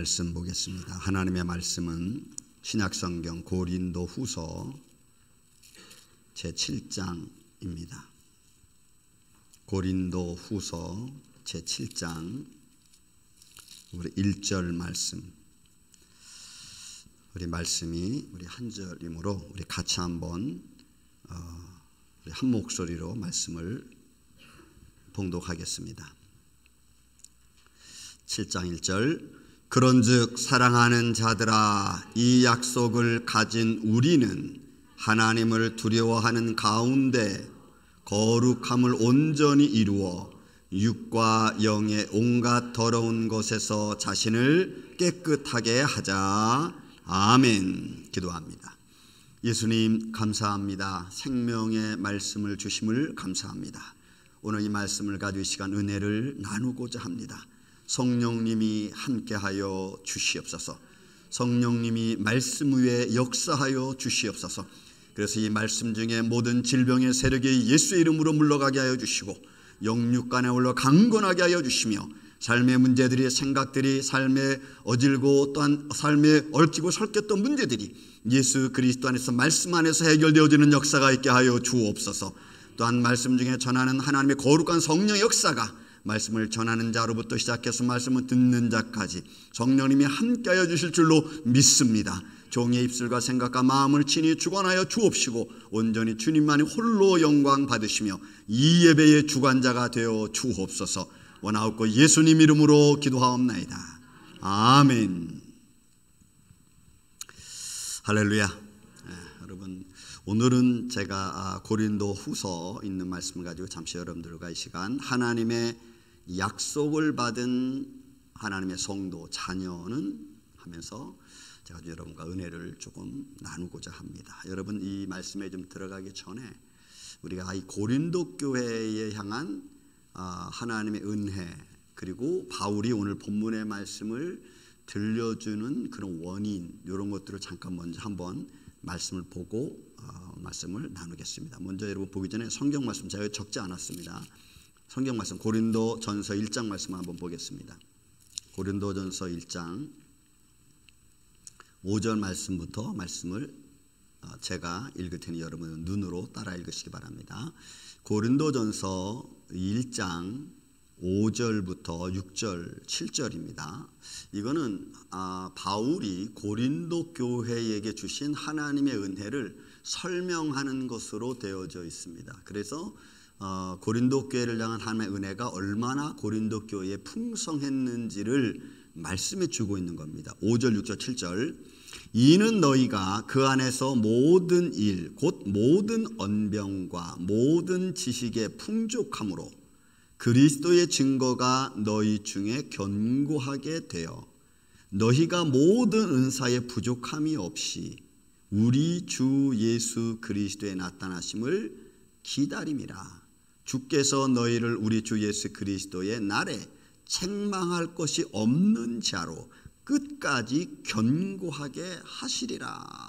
말씀 보겠습니다. 하나님의 말씀은 신약성경 고린도후서 제7장입니다. 고린도후서 제7장 우리 1절 말씀, 우리 말씀이 우리 한 절이므로 우리 같이 한번 우리 한 목소리로 말씀을 봉독하겠습니다. 7장 1절. 그런즉 사랑하는 자들아, 이 약속을 가진 우리는 하나님을 두려워하는 가운데 거룩함을 온전히 이루어 육과 영의 온갖 더러운 것에서 자신을 깨끗하게 하자. 아멘. 기도합니다. 예수님 감사합니다. 생명의 말씀을 주심을 감사합니다. 오늘 이 말씀을 가지고 이 시간 은혜를 나누고자 합니다. 성령님이 함께하여 주시옵소서. 성령님이 말씀 위에 역사하여 주시옵소서. 그래서 이 말씀 중에 모든 질병의 세력이 예수의 이름으로 물러가게 하여 주시고 영육간에 올라 강건하게 하여 주시며 삶의 문제들이, 생각들이, 삶에 어질고 또한 삶에 얽히고 설켰던 문제들이 예수 그리스도 안에서 말씀 안에서 해결되어지는 역사가 있게 하여 주옵소서. 또한 말씀 중에 전하는 하나님의 거룩한 성령의 역사가 말씀을 전하는 자로부터 시작해서 말씀을 듣는 자까지 성령님이 함께하여 주실 줄로 믿습니다. 종의 입술과 생각과 마음을 친히 주관하여 주옵시고 온전히 주님만이 홀로 영광 받으시며 이 예배의 주관자가 되어 주옵소서. 원하옵고 예수님 이름으로 기도하옵나이다. 아멘. 할렐루야. 여러분, 오늘은 제가 고린도 후서 있는 말씀을 가지고 잠시 여러분들과 이 시간 하나님의 약속을 받은 하나님의 성도 자녀는 하면서 제가 여러분과 은혜를 조금 나누고자 합니다. 여러분, 이 말씀에 좀 들어가기 전에 우리가 이 고린도 교회에 향한 하나님의 은혜, 그리고 바울이 오늘 본문의 말씀을 들려주는 그런 원인, 이런 것들을 잠깐 먼저 한번 말씀을 보고 말씀을 나누겠습니다. 먼저 여러분 보기 전에 성경 말씀 제가 적지 않았습니다. 성경 말씀 고린도 전서 1장 말씀 한번 보겠습니다. 고린도 전서 1장 5절 말씀부터 말씀을 제가 읽을 테니 여러분 눈으로 따라 읽으시기 바랍니다. 고린도 전서 1장 5절부터 6절 7절입니다. 이거는 바울이 고린도 교회에게 주신 하나님의 은혜를 설명하는 것으로 되어져 있습니다. 그래서 고린도 교회를 향한 하나님의 은혜가 얼마나 고린도 교회에 풍성했는지를 말씀해 주고 있는 겁니다. 5절 6절 7절. 이는 너희가 그 안에서 모든 일 곧 모든 언병과 모든 지식의 풍족함으로 그리스도의 증거가 너희 중에 견고하게 되어 너희가 모든 은사에 부족함이 없이 우리 주 예수 그리스도의 나타나심을 기다림이라. 주께서 너희를 우리 주 예수 그리스도의 날에 책망할 것이 없는 자로 끝까지 견고하게 하시리라.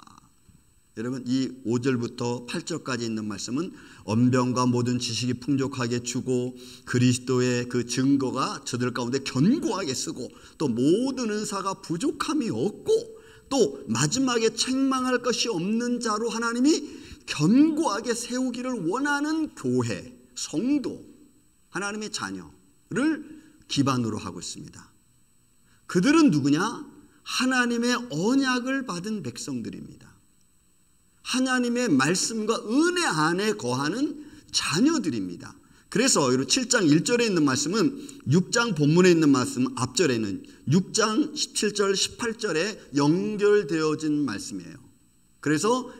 여러분, 이 5절부터 8절까지 있는 말씀은 언병과 모든 지식이 풍족하게 주고 그리스도의 그 증거가 저들 가운데 견고하게 쓰고 또 모든 은사가 부족함이 없고 또 마지막에 책망할 것이 없는 자로 하나님이 견고하게 세우기를 원하는 교회, 성도, 하나님의 자녀를 기반으로 하고 있습니다. 그들은 누구냐? 하나님의 언약을 받은 백성들입니다. 하나님의 말씀과 은혜 안에 거하는 자녀들입니다. 그래서 7장 1절에 있는 말씀은 6장 본문에 있는 말씀은 앞절에는 6장 17절 18절에 연결되어진 말씀이에요. 그래서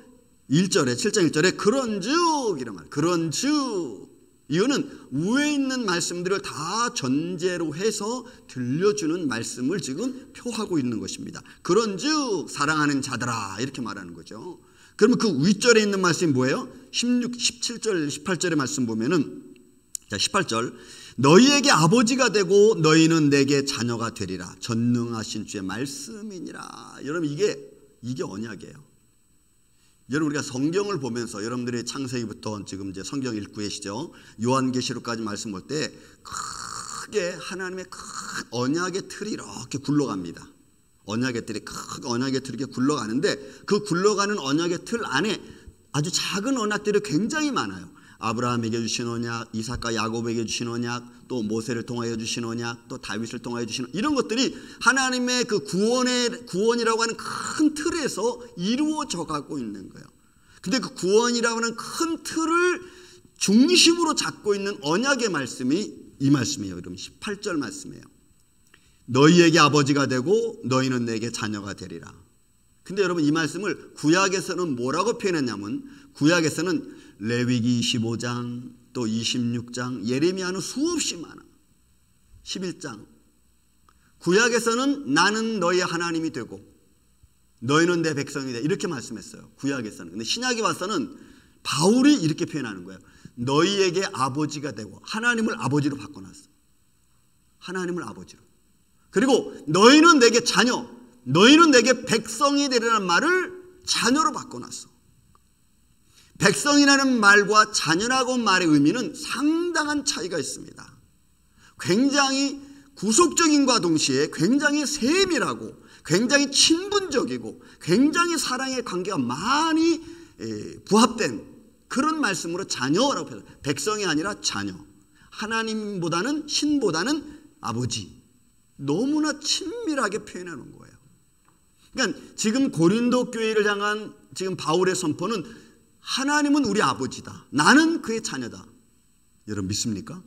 1절에 7장 1절에 그런즉 이런 말, 그런즉 이거는 위에 있는 말씀들을 다 전제로 해서 들려주는 말씀을 지금 표하고 있는 것입니다. 그런즉 사랑하는 자들아 이렇게 말하는 거죠. 그러면 그 윗절에 있는 말씀이 뭐예요? 17절 18절의 말씀 보면은 자 18절 너희에게 아버지가 되고 너희는 내게 자녀가 되리라. 전능하신 주의 말씀이니라. 여러분 이게 언약이에요. 여러분 우리가 성경을 보면서 여러분들이 창세기부터 지금 이제 성경 읽고 계시죠. 요한계시록까지 말씀 볼 때 크게 하나님의 큰 언약의 틀이 이렇게 굴러갑니다. 언약의 틀이 큰 언약의 틀이 이렇게 굴러가는데 그 굴러가는 언약의 틀 안에 아주 작은 언약들이 굉장히 많아요. 아브라함에게 주신 언약, 이삭과 야곱에게 주신 언약, 또 모세를 통하여 주신 언약, 또 다윗을 통하여 주신 언약, 이런 것들이 하나님의 그 구원이라고 하는 큰 틀에서 이루어져 가고 있는 거예요. 근데 그 구원이라고 하는 큰 틀을 중심으로 잡고 있는 언약의 말씀이 이 말씀이에요. 여러분 18절 말씀이에요. 너희에게 아버지가 되고 너희는 내게 자녀가 되리라. 근데 여러분 이 말씀을 구약에서는 뭐라고 표현했냐면 구약에서는 레위기 25장 또 26장 예레미야는 수없이 많아. 11장 구약에서는 나는 너희의 하나님이 되고 너희는 내 백성이 돼 이렇게 말씀했어요. 구약에서는. 근데 신약에 와서는 바울이 이렇게 표현하는 거예요. 너희에게 아버지가 되고 하나님을 아버지로 바꿔놨어. 하나님을 아버지로. 그리고 너희는 내게 자녀, 너희는 내게 백성이 되리라는 말을 자녀로 바꿔놨어. 백성이라는 말과 자녀라고 말의 의미는 상당한 차이가 있습니다. 굉장히 구속적인과 동시에 굉장히 세밀하고 굉장히 친분적이고 굉장히 사랑의 관계가 많이 부합된 그런 말씀으로 자녀라고 표현해요. 백성이 아니라 자녀. 하나님보다는 신보다는 아버지. 너무나 친밀하게 표현해 놓은 거예요. 그러니까 지금 고린도 교회를 향한 지금 바울의 선포는 하나님은 우리 아버지다. 나는 그의 자녀다. 여러분 믿습니까?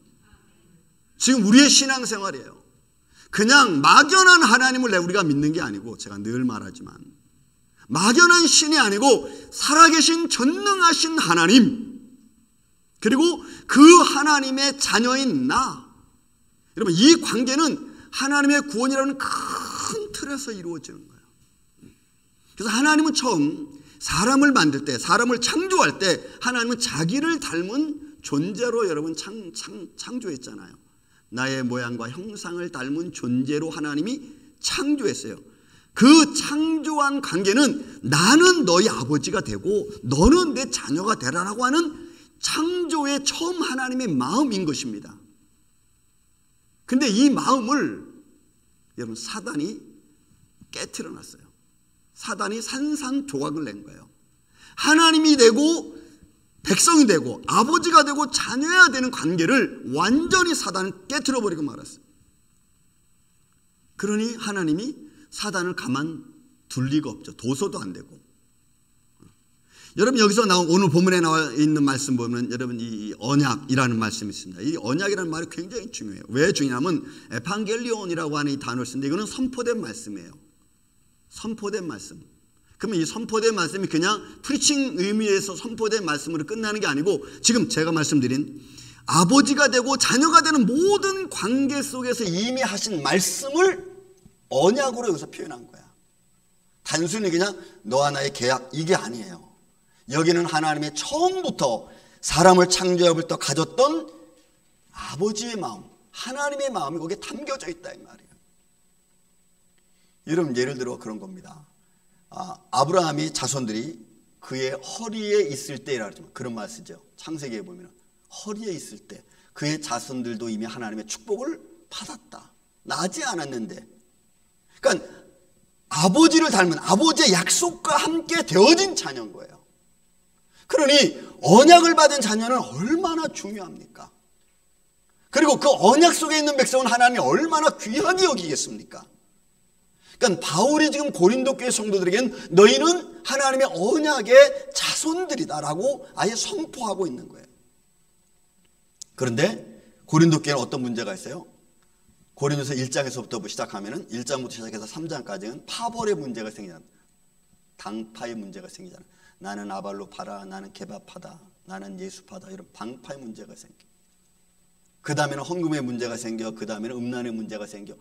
지금 우리의 신앙생활이에요. 그냥 막연한 하나님을 우리가 믿는 게 아니고 제가 늘 말하지만 막연한 신이 아니고 살아계신 전능하신 하나님 그리고 그 하나님의 자녀인 나. 여러분 이 관계는 하나님의 구원이라는 큰 틀에서 이루어지는 거예요. 그래서 하나님은 처음 사람을 만들 때 사람을 창조할 때 하나님은 자기를 닮은 존재로 여러분 창조했잖아요. 나의 모양과 형상을 닮은 존재로 하나님이 창조했어요. 그 창조한 관계는 나는 너희 아버지가 되고 너는 내 자녀가 되라라고 하는 창조의 처음 하나님의 마음인 것입니다. 근데 이 마음을 여러분 사단이 깨트려 놨어요. 사단이 산산조각을 낸 거예요. 하나님이 되고 백성이 되고 아버지가 되고 자녀야 되는 관계를 완전히 사단은 깨트려 버리고 말았어요. 그러니 하나님이 사단을 가만 둘 리가 없죠. 도서도 안 되고. 여러분 여기서 나온 오늘 본문에 나와 있는 말씀 보면 여러분 이 언약이라는 말씀이 있습니다. 이 언약이라는 말이 굉장히 중요해요. 왜 중요하냐면 에반겔리온이라고 하는 이 단어를 쓰는데 이거는 선포된 말씀이에요. 선포된 말씀. 그러면 이 선포된 말씀이 그냥 프리칭 의미에서 선포된 말씀으로 끝나는 게 아니고 지금 제가 말씀드린 아버지가 되고 자녀가 되는 모든 관계 속에서 이미 하신 말씀을 언약으로 여기서 표현한 거야. 단순히 그냥 너와 나의 계약 이게 아니에요. 여기는 하나님의 처음부터 사람을 창조하부터 가졌던 아버지의 마음, 하나님의 마음이 거기에 담겨져 있다 이 말이에요. 여러분 예를 들어 그런 겁니다. 아브라함이 자손들이 그의 허리에 있을 때라고 그런 말 쓰죠. 창세기에 보면 허리에 있을 때 그의 자손들도 이미 하나님의 축복을 받았다. 나지 않았는데. 그러니까 아버지를 닮은 아버지의 약속과 함께 되어진 자녀인 거예요. 그러니 언약을 받은 자녀는 얼마나 중요합니까? 그리고 그 언약 속에 있는 백성은 하나님이 얼마나 귀하게 여기겠습니까? 그러니까 바울이 지금 고린도 교회 성도들에게는 너희는 하나님의 언약의 자손들이다라고 아예 선포하고 있는 거예요. 그런데 고린도 교회는 어떤 문제가 있어요? 고린도서 1장에서부터 시작하면 1장부터 시작해서 3장까지는 파벌의 문제가 생기잖아요. 당파의 문제가 생기잖아요. 나는 아발로파다, 나는 게바파다, 나는 예수파다 이런 방파의 문제가 생겨. 그 다음에는 헌금의 문제가 생겨. 그 다음에는 음란의 문제가 생겨.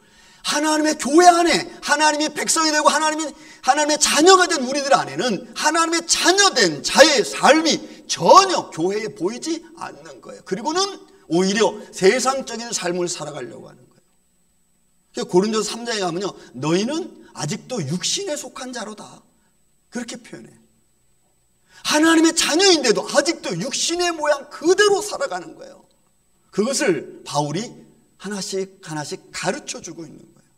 하나님의 교회 안에 하나님의 백성이 되고 하나님의 자녀가 된 우리들 안에는 하나님의 자녀된 자의 삶이 전혀 교회에 보이지 않는 거예요. 그리고는 오히려 세상적인 삶을 살아가려고 하는 거예요. 고린도서 3장에 가면요, 너희는 아직도 육신에 속한 자로다 그렇게 표현해요. 하나님의 자녀인데도 아직도 육신의 모양 그대로 살아가는 거예요. 그것을 바울이 하나씩 하나씩 가르쳐주고 있는 거예요.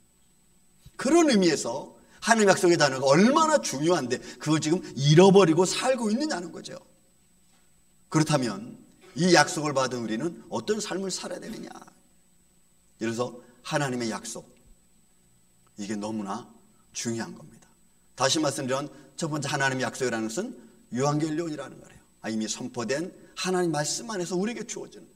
그런 의미에서 하나님 약속의 단어가 얼마나 중요한데 그걸 지금 잃어버리고 살고 있느냐는 거죠. 그렇다면 이 약속을 받은 우리는 어떤 삶을 살아야 되느냐. 그래서 하나님의 약속, 이게 너무나 중요한 겁니다. 다시 말씀드리면 첫 번째 하나님의 약속이라는 것은 유한겔리온이라는 거예요. 이미 선포된 하나님 말씀 안에서 우리에게 주어지는,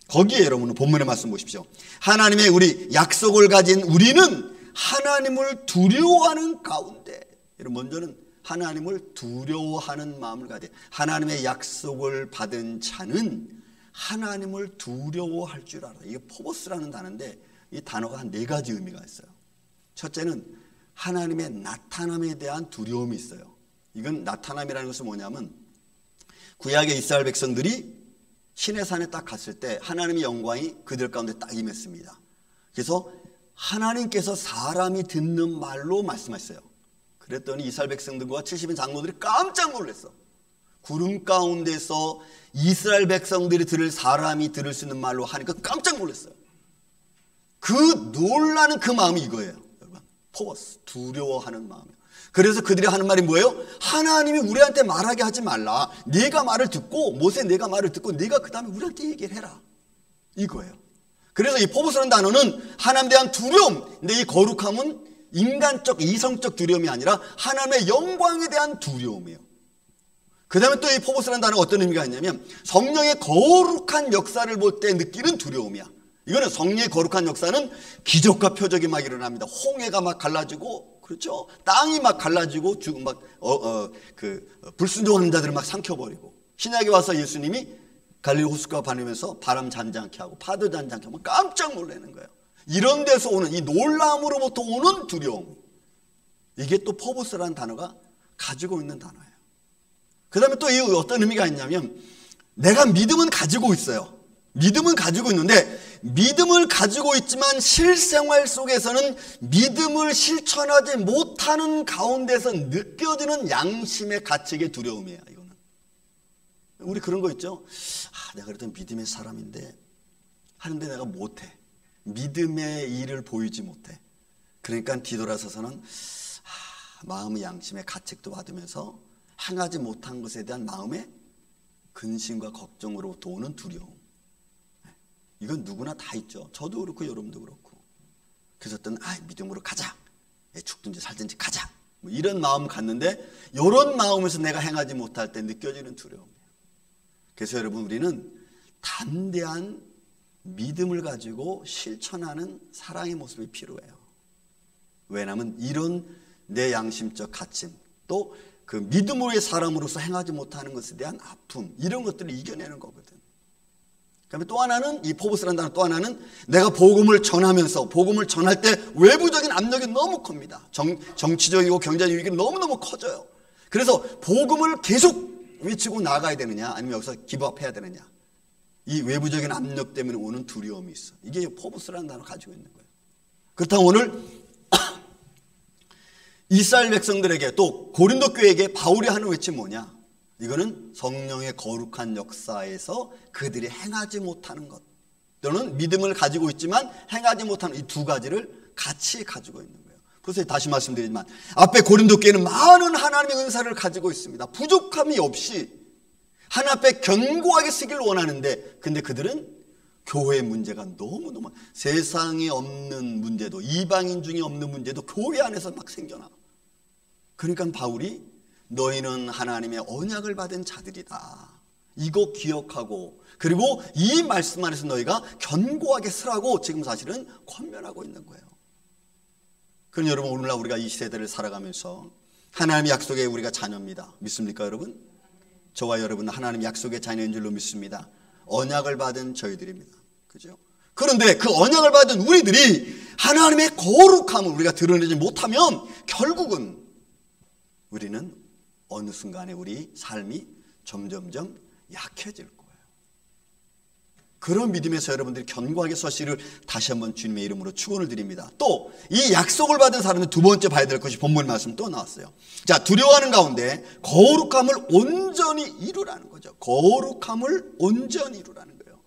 거기에 여러분은 본문의 말씀 보십시오. 하나님의 우리 약속을 가진 우리는 하나님을 두려워하는 가운데, 먼저는 하나님을 두려워하는 마음을 가져, 하나님의 약속을 받은 자는 하나님을 두려워할 줄 알아. 이게 포보스라는 단어인데 이 단어가 한 4가지 의미가 있어요. 첫째는 하나님의 나타남에 대한 두려움이 있어요. 이건 나타남이라는 것은 뭐냐면, 구약의 이스라엘 백성들이 시내산에 딱 갔을 때 하나님의 영광이 그들 가운데 딱 임했습니다. 그래서 하나님께서 사람이 듣는 말로 말씀하셨어요. 그랬더니 이스라엘 백성들과 70인 장로들이 깜짝 놀랐어. 구름 가운데서 이스라엘 백성들이 들을, 사람이 들을 수 있는 말로 하니까 깜짝 놀랐어요. 그 놀라는 그 마음이 이거예요. 여러분, 포버스, 두려워하는 마음이에요. 그래서 그들이 하는 말이 뭐예요? 하나님이 우리한테 말하게 하지 말라. 네가 말을 듣고, 모세 네가 말을 듣고 네가 그 다음에 우리한테 얘기를 해라. 이거예요. 그래서 이 포버스라는 단어는 하나님에 대한 두려움. 근데 이 거룩함은 인간적, 이성적 두려움이 아니라 하나님의 영광에 대한 두려움이에요. 그 다음에 또 이 포버스라는 단어가 어떤 의미가 있냐면, 성령의 거룩한 역사를 볼 때 느끼는 두려움이야. 이거는 성령의 거룩한 역사는 기적과 표적이 막 일어납니다. 홍해가 막 갈라지고, 그렇죠? 땅이 막 갈라지고, 불순종하는 자들을 막 삼켜버리고, 신약에 와서 예수님이 갈릴리 호숫가 반으면서 바람 잔잔케 하고 파도 잔잔케 하면 깜짝 놀라는 거예요. 이런 데서 오는 이 놀라움으로부터 오는 두려움, 이게 또 포보스라는 단어가 가지고 있는 단어예요. 그 다음에 또 이 어떤 의미가 있냐면, 내가 믿음은 가지고 있어요. 믿음은 가지고 있는데, 믿음을 가지고 있지만 실생활 속에서는 믿음을 실천하지 못하는 가운데서 느껴지는 양심의 가책의 두려움이에요. 이거는 우리 그런 거 있죠. 내가 그래도 믿음의 사람인데 하는데 내가 못해. 믿음의 일을 보이지 못해. 그러니까 뒤돌아서서는 마음의 양심의 가책도 받으면서 행하지 못한 것에 대한 마음의 근심과 걱정으로부터 오는 두려움. 이건 누구나 다 있죠. 저도 그렇고 여러분도 그렇고. 그래서 어떤 믿음으로 가자. 죽든지 살든지 가자. 뭐 이런 마음 갖는데, 이런 마음에서 내가 행하지 못할 때 느껴지는 두려움이에요. 그래서 여러분, 우리는 담대한 믿음을 가지고 실천하는 사랑의 모습이 필요해요. 왜냐하면 이런 내 양심적 가침, 또 그 믿음의 사람으로서 행하지 못하는 것에 대한 아픔, 이런 것들을 이겨내는 거거든. 그다음에 또 하나는, 이 포보스라는 단어 또 하나는, 내가 복음을 전하면서, 복음을 전할 때 외부적인 압력이 너무 큽니다. 정치적이고 경제적 위기가 너무너무 커져요. 그래서 복음을 계속 외치고 나가야 되느냐, 아니면 여기서 기부업해야 되느냐, 이 외부적인 압력 때문에 오는 두려움이 있어. 이게 포보스라는 단어를 가지고 있는 거예요. 그렇다면 오늘 이스라엘 백성들에게, 또 고린도 교회에게 바울이 하는 외침이 뭐냐? 이거는 성령의 거룩한 역사에서 그들이 행하지 못하는 것, 또는 믿음을 가지고 있지만 행하지 못하는 이 2가지를 같이 가지고 있는 거예요. 그래서 다시 말씀드리지만, 앞에 고린도 교회는 많은 하나님의 은사를 가지고 있습니다. 부족함이 없이 하나님 앞에 견고하게 서기를 원하는데, 근데 그들은 교회의 문제가 너무너무, 세상에 없는 문제도, 이방인 중에 없는 문제도 교회 안에서 막 생겨나. 그러니까 바울이, 너희는 하나님의 언약을 받은 자들이다, 이거 기억하고, 그리고 이 말씀 안에서 너희가 견고하게 서라고 지금 사실은 권면하고 있는 거예요. 그럼 여러분, 오늘날 우리가 이 세대를 살아가면서 하나님의 약속의 우리가 자녀입니다. 믿습니까 여러분? 저와 여러분은 하나님 약속의 자녀인 줄로 믿습니다. 언약을 받은 저희들입니다. 그죠? 그런데 그 언약을 받은 우리들이 하나님의 거룩함을 우리가 드러내지 못하면 결국은 우리는 어느 순간에 우리 삶이 점점점 약해질 거예요. 그런 믿음에서 여러분들이 견고하게 서시를 다시 한번 주님의 이름으로 축원을 드립니다. 또 이 약속을 받은 사람은 두 번째 봐야 될 것이 본문 말씀 또 나왔어요. 자, 두려워하는 가운데 거룩함을 온전히 이루라는 거죠. 거룩함을 온전히 이루라는 거예요.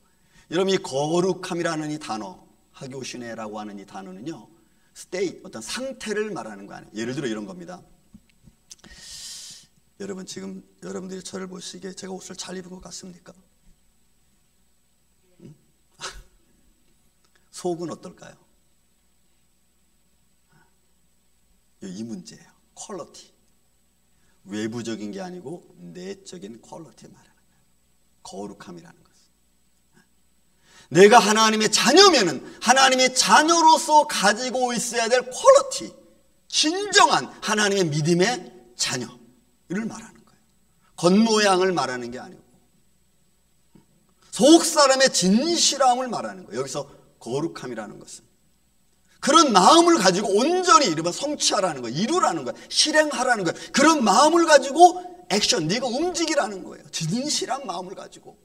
여러분, 이 거룩함이라는 이 단어, 하교시네라고 하는 이 단어는요, state, 어떤 상태를 말하는 거 아니에요. 예를 들어 이런 겁니다. 여러분 지금 여러분들이 저를 보시기에 제가 옷을 잘 입은 것 같습니까? 응? 속은 어떨까요? 이 문제예요. 퀄리티. 외부적인 게 아니고 내적인 퀄리티 말하는 거예요. 거룩함이라는 것은. 내가 하나님의 자녀면은 하나님의 자녀로서 가지고 있어야 될 퀄리티, 진정한 하나님의 믿음의 자녀를 말하는 거예요. 겉모양을 말하는 게 아니고 속 사람의 진실함을 말하는 거예요. 여기서 거룩함이라는 것은 그런 마음을 가지고 온전히 이르면 성취하라는 거예요. 이루라는 거예요. 실행하라는 거예요. 그런 마음을 가지고 액션, 네가 움직이라는 거예요. 진실한 마음을 가지고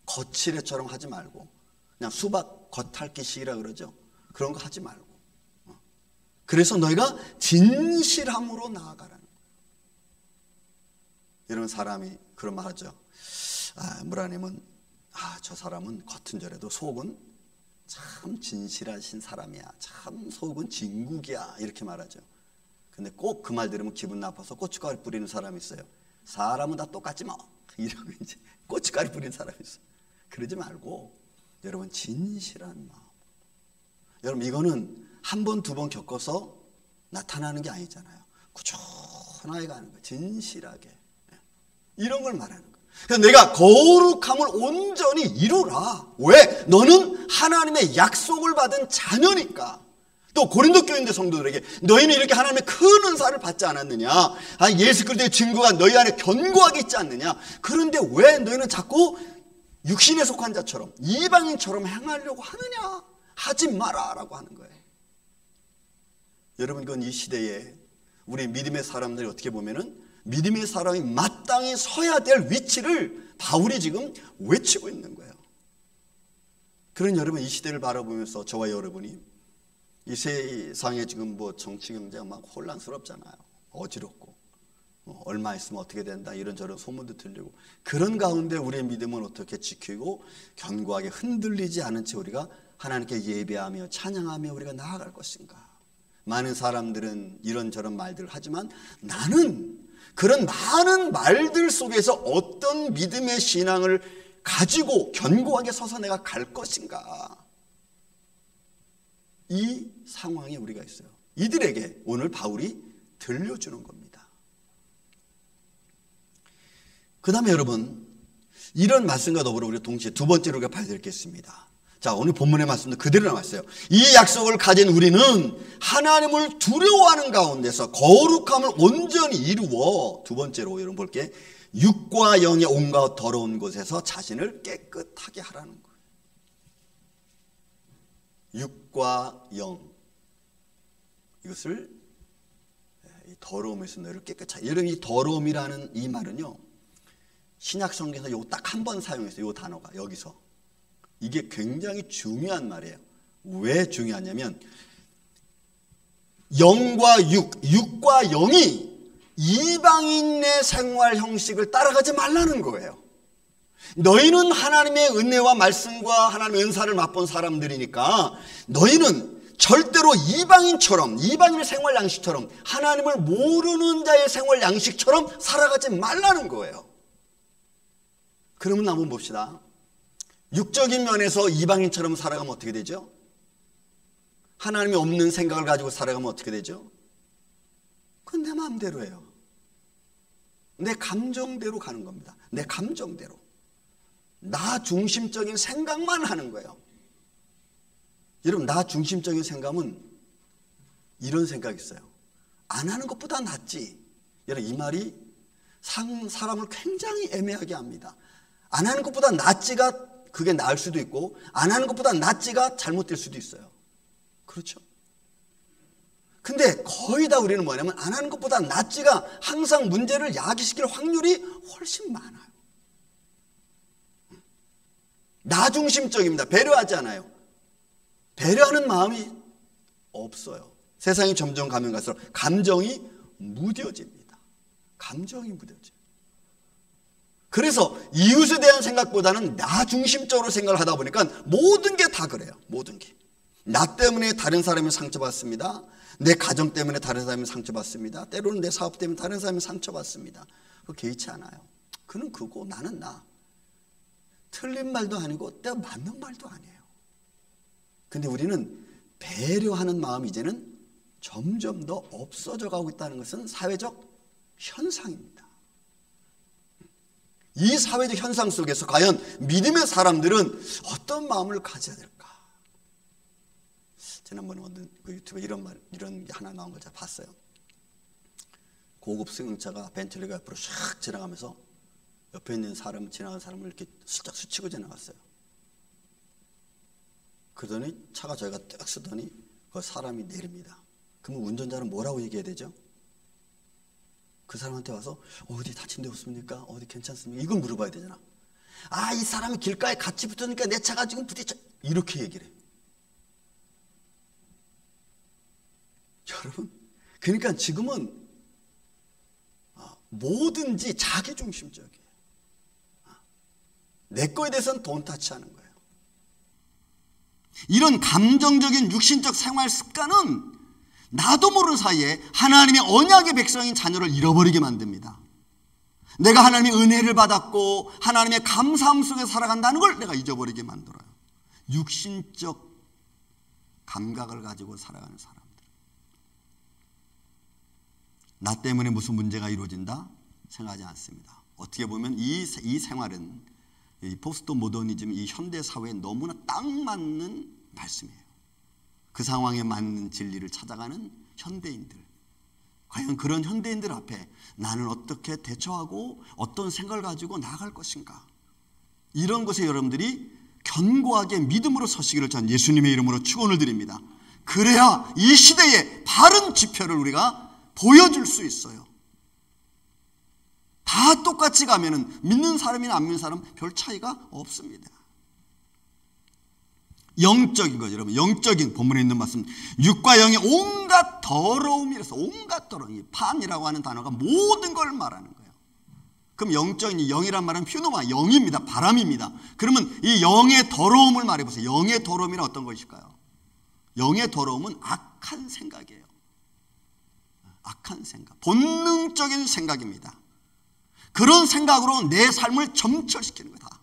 거칠애처럼 하지 말고 그냥 수박 겉핥기식이라 그러죠. 그런 거 하지 말고 그래서 너희가 진실함으로 나아가라는 거예요. 이런 사람이 그런 말 하죠. 무라님은 저 사람은 겉은 저래도 속은 참 진실하신 사람이야. 참 속은 진국이야. 이렇게 말하죠. 근데 꼭 그 말 들으면 기분 나빠서 고춧가루 뿌리는 사람이 있어요. 사람은 다 똑같지 뭐. 이러고 이제 고춧가루 뿌리는 사람이 있어요. 그러지 말고 여러분 진실한 마음. 여러분 이거는 한 번, 두 번 겪어서 나타나는 게 아니잖아요. 꾸준하게 가는 거예요. 진실하게. 이런 걸 말하는 거예요. 그래서 내가 거룩함을 온전히 이루라. 왜? 너는 하나님의 약속을 받은 자녀니까. 또 고린도 교인들 성도들에게 너희는 이렇게 하나님의 큰 은사를 받지 않았느냐? 예수 그리스도의 증거가 너희 안에 견고하게 있지 않느냐? 그런데 왜 너희는 자꾸 육신에 속한 자처럼 이방인처럼 행하려고 하느냐? 하지 마라 라고 하는 거예요. 여러분 그건 이 시대에 우리 믿음의 사람들이 어떻게 보면은 믿음의 사람이 마땅히 서야 될 위치를 바울이 지금 외치고 있는 거예요. 그런 여러분 이 시대를 바라보면서 저와 여러분이 이 세상에 지금 뭐 정치 경제가 막 혼란스럽잖아요. 어지럽고 얼마 있으면 어떻게 된다 이런저런 소문도 들리고 그런 가운데 우리의 믿음은 어떻게 지키고 견고하게 흔들리지 않은 채 우리가 하나님께 예배하며 찬양하며 우리가 나아갈 것인가. 많은 사람들은 이런저런 말들을 하지만 나는 그런 많은 말들 속에서 어떤 믿음의 신앙을 가지고 견고하게 서서 내가 갈 것인가. 이 상황에 우리가 있어요. 이들에게 오늘 바울이 들려주는 겁니다. 그 다음에 여러분 이런 말씀과 더불어 우리가 동시에 두 번째로 우리가 봐야 될 게 있습니다. 자, 오늘 본문의 말씀도 그대로 나왔어요. 이 약속을 가진 우리는 하나님을 두려워하는 가운데서 거룩함을 온전히 이루어 두 번째로 여러분 볼게 육과 영의 온갖 더러운 곳에서 자신을 깨끗하게 하라는 거예요. 육과 영 이것을 이 더러움에서 너를 깨끗하게. 여러분 이 더러움이라는 이 말은요 신약 성경에서 요 딱 한 번 사용했어요. 요 단어가 여기서. 이게 굉장히 중요한 말이에요. 왜 중요하냐면 영과 육과 영이 이방인의 생활 형식을 따라가지 말라는 거예요. 너희는 하나님의 은혜와 말씀과 하나님의 은사를 맛본 사람들이니까 너희는 절대로 이방인처럼 이방인의 생활 양식처럼 하나님을 모르는 자의 생활 양식처럼 살아가지 말라는 거예요. 그러면 한번 봅시다. 육적인 면에서 이방인처럼 살아가면 어떻게 되죠? 하나님이 없는 생각을 가지고 살아가면 어떻게 되죠? 그건 내 마음대로예요. 내 감정대로 가는 겁니다. 내 감정대로. 나 중심적인 생각만 하는 거예요. 여러분 나 중심적인 생각은 이런 생각이 있어요. 안 하는 것보다 낫지. 여러분 이 말이 사람을 굉장히 애매하게 합니다. 안 하는 것보다 낫지가 그게 나을 수도 있고 안 하는 것보다 낫지가 잘못될 수도 있어요. 그렇죠? 근데 거의 다 우리는 뭐냐면 안 하는 것보다 낫지가 항상 문제를 야기시킬 확률이 훨씬 많아요. 나 중심적입니다. 배려하지 않아요. 배려하는 마음이 없어요. 세상이 점점 가면 갈수록 감정이 무뎌집니다. 감정이 무뎌져요. 그래서 이웃에 대한 생각보다는 나 중심적으로 생각을 하다 보니까 모든 게 다 그래요. 모든 게. 나 때문에 다른 사람이 상처받습니다. 내 가정 때문에 다른 사람이 상처받습니다. 때로는 내 사업 때문에 다른 사람이 상처받습니다. 그거 개의치 않아요. 그는 그고 나는 나. 틀린 말도 아니고 때가 맞는 말도 아니에요. 근데 우리는 배려하는 마음이 이제는 점점 더 없어져 가고 있다는 것은 사회적 현상입니다. 이 사회적 현상 속에서 과연 믿음의 사람들은 어떤 마음을 가져야 될까? 지난번에 그 유튜브에 이런 게 하나 나온 걸 제가 봤어요. 고급 승용차가 벤틀리가 옆으로 샥 지나가면서 옆에 있는 지나가는 사람을 이렇게 슬쩍 스치고 지나갔어요. 그러더니 차가 저희가 딱 쓰더니 그 사람이 내립니다. 그러면 운전자는 뭐라고 얘기해야 되죠? 그 사람한테 와서 어디 다친 데 없습니까? 어디 괜찮습니까? 이걸 물어봐야 되잖아. 아, 이 사람이 길가에 같이 붙으니까 내 차가 지금 부딪혀. 이렇게 얘기를 해요. 여러분, 그러니까 지금은 뭐든지 자기중심적이에요. 내 거에 대해서는 돈 타치하는 거예요. 이런 감정적인 육신적 생활 습관은 나도 모르는 사이에 하나님의 언약의 백성인 자녀를 잃어버리게 만듭니다. 내가 하나님의 은혜를 받았고 하나님의 감사함 속에 살아간다는 걸 내가 잊어버리게 만들어요. 육신적 감각을 가지고 살아가는 사람들. 나 때문에 무슨 문제가 이루어진다? 생각하지 않습니다. 어떻게 보면 이 생활은 이 포스트 모더니즘, 이 현대 사회에 너무나 딱 맞는 말씀이에요. 그 상황에 맞는 진리를 찾아가는 현대인들. 과연 그런 현대인들 앞에 나는 어떻게 대처하고 어떤 생각을 가지고 나아갈 것인가? 이런 것에 여러분들이 견고하게 믿음으로 서시기를 전 예수님의 이름으로 축원을 드립니다. 그래야 이 시대의 바른 지표를 우리가 보여줄 수 있어요. 다 똑같이 가면은 믿는 사람이나 안 믿는 사람 별 차이가 없습니다. 영적인 거죠, 여러분. 영적인 본문에 있는 말씀. 육과 영의 온갖 더러움이라서 온갖 더러움. 판이라고 하는 단어가 모든 걸 말하는 거예요. 그럼 영적인 영이란 말은 퓨노마, 영입니다. 바람입니다. 그러면 이 영의 더러움을 말해보세요. 영의 더러움이란 어떤 것일까요? 영의 더러움은 악한 생각이에요. 악한 생각, 본능적인 생각입니다. 그런 생각으로 내 삶을 점철시키는 거다.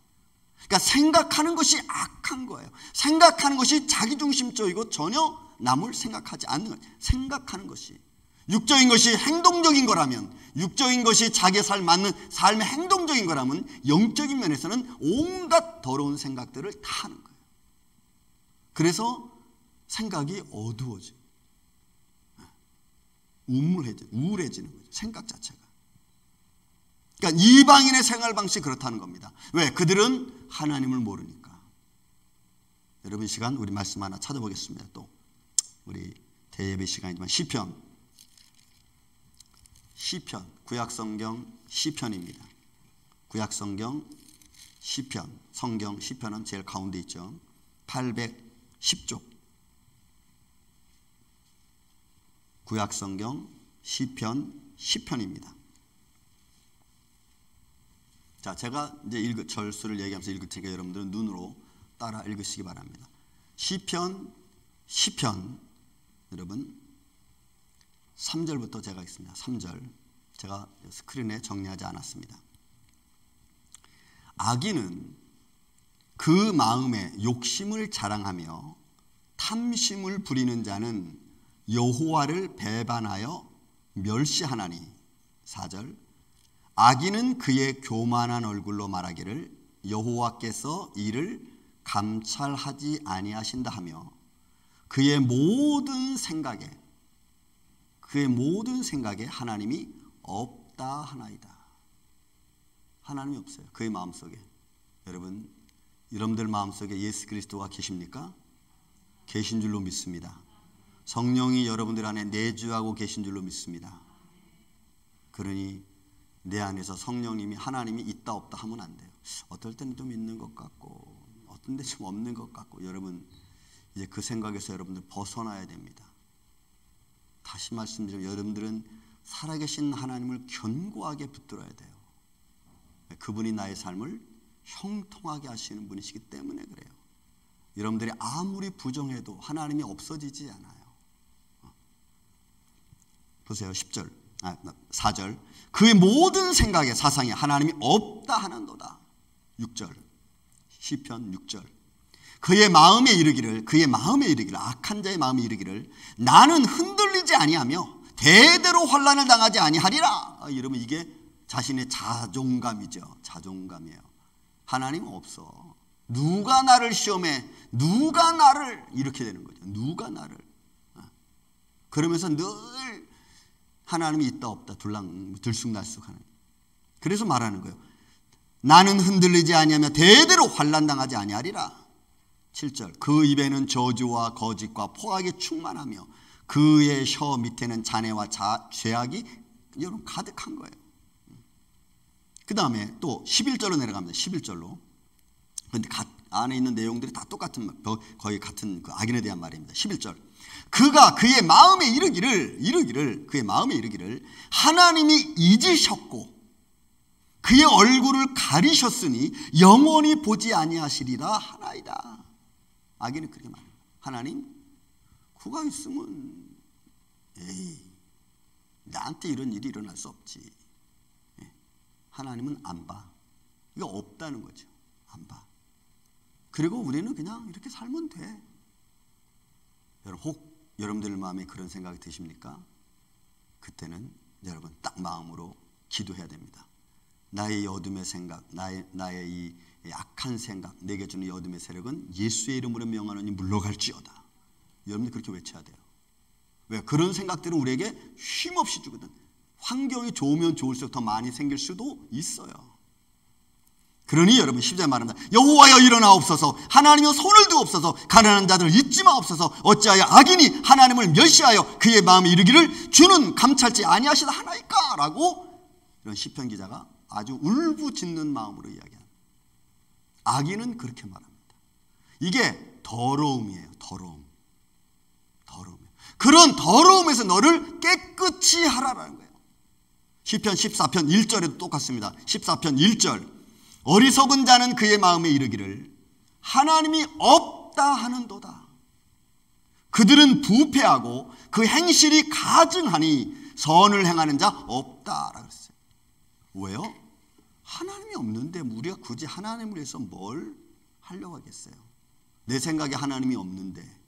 그러니까 생각하는 것이 악한 거예요. 생각하는 것이 자기중심적이고 전혀 남을 생각하지 않는 거예요. 생각하는 것이 육적인 것이 행동적인 거라면, 육적인 것이 자기의 삶 맞는 삶의 행동적인 거라면 영적인 면에서는 온갖 더러운 생각들을 다 하는 거예요. 그래서 생각이 어두워져요. 우울해지는 거죠. 생각 자체가. 그러니까 이방인의 생활 방식이 그렇다는 겁니다. 왜? 그들은 하나님을 모르니까. 여러분, 이 시간 우리 말씀 하나 찾아보겠습니다. 또 우리 대예배 시간이지만 시편, 구약성경 시편입니다. 구약성경 시편, 성경 시편은 제일 가운데 있죠. 810쪽. 구약성경 시편 10편입니다. 자, 제가 이제 절수를 얘기하면서 읽을 테니까 여러분들은 눈으로 따라 읽으시기 바랍니다. 시편 10편, 여러분 3절부터 제가 읽습니다. 3절 제가 스크린에 정리하지 않았습니다. 악인은 그 마음에 욕심을 자랑하며 탐심을 부리는 자는 여호와를 배반하여 멸시하나니. 4절 악인은 그의 교만한 얼굴로 말하기를 여호와께서 이를 감찰하지 아니하신다 하며 그의 모든 생각에 하나님이 없다 하나이다. 하나님이 없어요. 그의 마음속에. 여러분들 마음속에 예수 그리스도가 계십니까? 계신 줄로 믿습니다. 성령이 여러분들 안에 내주하고 계신 줄로 믿습니다. 그러니 내 안에서 성령님이, 하나님이 있다 없다 하면 안 돼요. 어떨 때는 좀 있는 것 같고 어떤 데 좀 없는 것 같고. 여러분 이제 그 생각에서 여러분들 벗어나야 됩니다. 다시 말씀드리면 여러분들은 살아계신 하나님을 견고하게 붙들어야 돼요. 그분이 나의 삶을 형통하게 하시는 분이시기 때문에 그래요. 여러분들이 아무리 부정해도 하나님이 없어지지 않아요. 보세요. 4절. 그의 모든 생각에 사상에 하나님이 없다 하는도다. 6절. 시편 6절. 그의 마음에 이르기를 악한 자의 마음에 이르기를 나는 흔들리지 아니하며 대대로 환난을 당하지 아니하리라. 이러면 이게 자신의 자존감이죠. 자존감이에요. 하나님 없어. 누가 나를 시험해? 누가 나를? 이렇게 되는 거죠. 누가 나를? 그러면서 늘 하나님이 있다 없다 들쑥날쑥하는. 그래서 말하는 거예요. 나는 흔들리지 아니하며 대대로 환난당하지 아니하리라. 7절. 그 입에는 저주와 거짓과 포악이 충만하며 그의 혀 밑에는 잔해와 죄악이 여러분 가득한 거예요. 그 다음에 또 11절로 내려갑니다. 11절로. 그런데 안에 있는 내용들이 다 똑같은, 거의 같은 그 악인에 대한 말입니다. 11절. 그가 그의 마음에 그의 마음에 이르기를 하나님이 잊으셨고 그의 얼굴을 가리셨으니 영원히 보지 아니하시리라 하나이다. 악인은 그렇게 말합니다. 하나님, 그가 있으면 나한테 이런 일이 일어날 수 없지. 하나님은 안 봐. 이거 없다는 거죠. 안 봐. 그리고 우리는 그냥 이렇게 살면 돼. 혹 여러분들 마음에 그런 생각이 드십니까? 그때는 여러분 딱 마음으로 기도해야 됩니다. 나의 이 어둠의 생각, 나의 이 악한 생각, 내게 주는 이 어둠의 세력은 예수의 이름으로 명하노니 물러갈지어다. 여러분들 그렇게 외쳐야 돼요. 왜? 그런 생각들은 우리에게 쉼없이 주거든. 환경이 좋으면 좋을수록 더 많이 생길 수도 있어요. 그러니 여러분 10절 말합니다. 여호와여 일어나옵소서. 하나님여 손을 두옵소서. 가난한 자들을 잊지 마옵소서. 어찌하여 악인이 하나님을 멸시하여 그의 마음에 이르기를 주는 감찰지 아니하시다 하나이까? 라고 이런 시편 기자가 아주 울부짖는 마음으로 이야기합니다. 악인은 그렇게 말합니다. 이게 더러움이에요. 더러움. 그런 더러움에서 너를 깨끗이 하라라는 거예요. 시편 14편 1절에도 똑같습니다. 14편 1절. 어리석은 자는 그의 마음에 이르기를 하나님이 없다 하는도다. 그들은 부패하고 그 행실이 가증하니 선을 행하는 자 없다라고 했어요. 왜요? 하나님이 없는데 우리가 굳이 하나님을 위해서 뭘 하려고 하겠어요? 내 생각에 하나님이 없는데.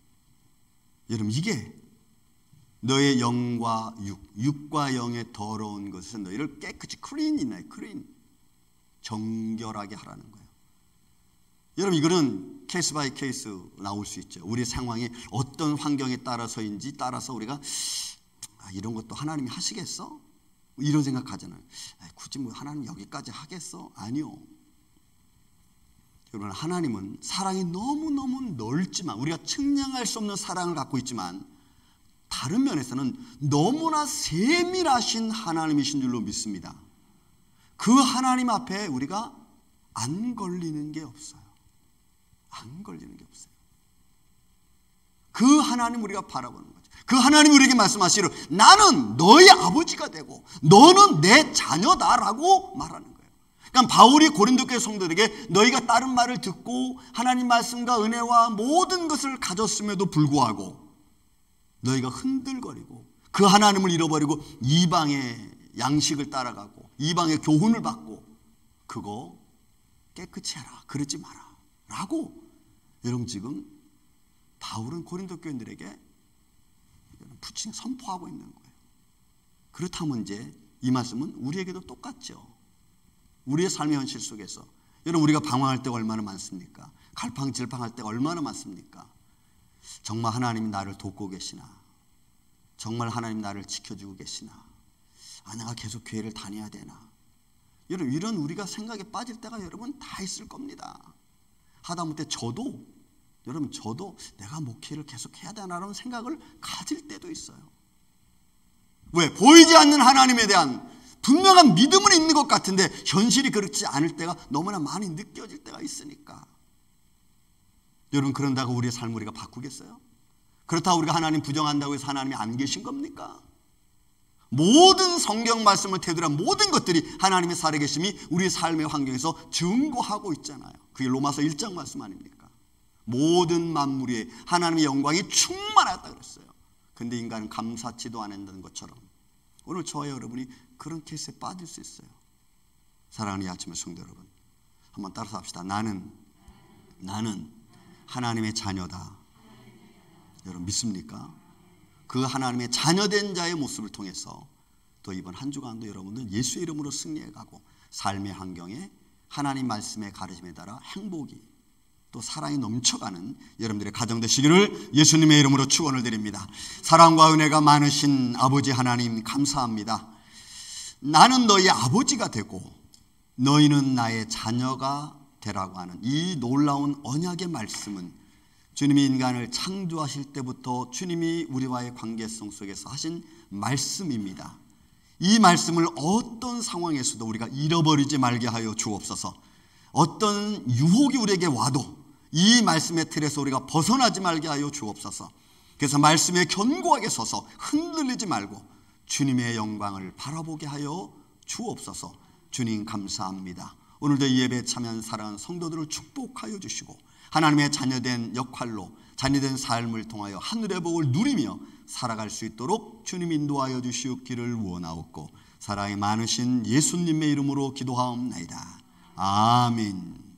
여러분 이게 너의 영과 육과 영의 더러운 것은 너희를 깨끗이 클린 정결하게 하라는 거예요. 여러분 이거는 케이스 바이 케이스 나올 수 있죠. 우리 상황이 어떤 환경에 따라서인지 따라서 우리가 이런 것도 하나님이 하시겠어? 이런 생각하잖아요. 굳이 뭐 하나님 여기까지 하겠어? 아니요. 여러분 하나님은 사랑이 너무너무 넓지만 우리가 측량할 수 없는 사랑을 갖고 있지만 다른 면에서는 너무나 세밀하신 하나님이신 줄로 믿습니다. 그 하나님 앞에 우리가 안 걸리는 게 없어요. 안 걸리는 게 없어요. 그 하나님 우리가 바라보는 거죠. 그 하나님 우리에게 말씀하시기를 나는 너의 아버지가 되고 너는 내 자녀다라고 말하는 거예요. 그러니까 바울이 고린도 교회 성도들에게 너희가 다른 말을 듣고 하나님 말씀과 은혜와 모든 것을 가졌음에도 불구하고 너희가 흔들거리고 그 하나님을 잃어버리고 이방의 양식을 따라가고 이방의 교훈을 받고 그거 깨끗이 해라. 그러지 마라. 라고 여러분 지금 바울은 고린도 교인들에게 부친 선포하고 있는 거예요. 그렇다면 이제 이 말씀은 우리에게도 똑같죠. 우리의 삶의 현실 속에서 여러분 우리가 방황할 때가 얼마나 많습니까? 갈팡질팡할 때가 얼마나 많습니까? 정말 하나님이 나를 돕고 계시나? 정말 하나님 나를 지켜주고 계시나? 내가 계속 교회를 다녀야 되나? 여러분 이런 우리가 생각에 빠질 때가 여러분 다 있을 겁니다. 하다못해 저도 내가 목회를 계속 해야 되나라는 생각을 가질 때도 있어요. 왜? 보이지 않는 하나님에 대한 분명한 믿음은 있는 것 같은데 현실이 그렇지 않을 때가 너무나 많이 느껴질 때가 있으니까. 여러분 그런다고 우리의 삶을 우리가 바꾸겠어요? 그렇다고 우리가 하나님 부정한다고 해서 하나님이 안 계신 겁니까? 모든 성경 말씀을 되돌아 모든 것들이 하나님의 살아계심이 우리 삶의 환경에서 증거하고 있잖아요. 그게 로마서 1장 말씀 아닙니까? 모든 만물 위에 하나님의 영광이 충만하다 그랬어요. 근데 인간은 감사치도 않는다는 것처럼 오늘 저와 여러분이 그런 케이스에 빠질 수 있어요. 사랑하는 이 아침의 성도 여러분, 한번 따라서 합시다. 나는 하나님의 자녀다. 여러분 믿습니까? 그 하나님의 자녀된 자의 모습을 통해서 또 이번 한 주간도 여러분들 예수의 이름으로 승리해가고 삶의 환경에 하나님 말씀의 가르침에 따라 행복이 또 사랑이 넘쳐가는 여러분들의 가정 되시기를 예수님의 이름으로 축원을 드립니다. 사랑과 은혜가 많으신 아버지 하나님 감사합니다. 나는 너희 아버지가 되고 너희는 나의 자녀가 되라고 하는 이 놀라운 언약의 말씀은 주님이 인간을 창조하실 때부터 주님이 우리와의 관계성 속에서 하신 말씀입니다. 이 말씀을 어떤 상황에서도 우리가 잃어버리지 말게 하여 주옵소서. 어떤 유혹이 우리에게 와도 이 말씀의 틀에서 우리가 벗어나지 말게 하여 주옵소서. 그래서 말씀에 견고하게 서서 흔들리지 말고 주님의 영광을 바라보게 하여 주옵소서. 주님 감사합니다. 오늘도 이 예배에 참여한 사랑하는 성도들을 축복하여 주시고 하나님의 자녀된 역할로 자녀된 삶을 통하여 하늘의 복을 누리며 살아갈 수 있도록 주님 인도하여 주시옵기를 원하옵고 사랑이 많으신 예수님의 이름으로 기도하옵나이다. 아멘.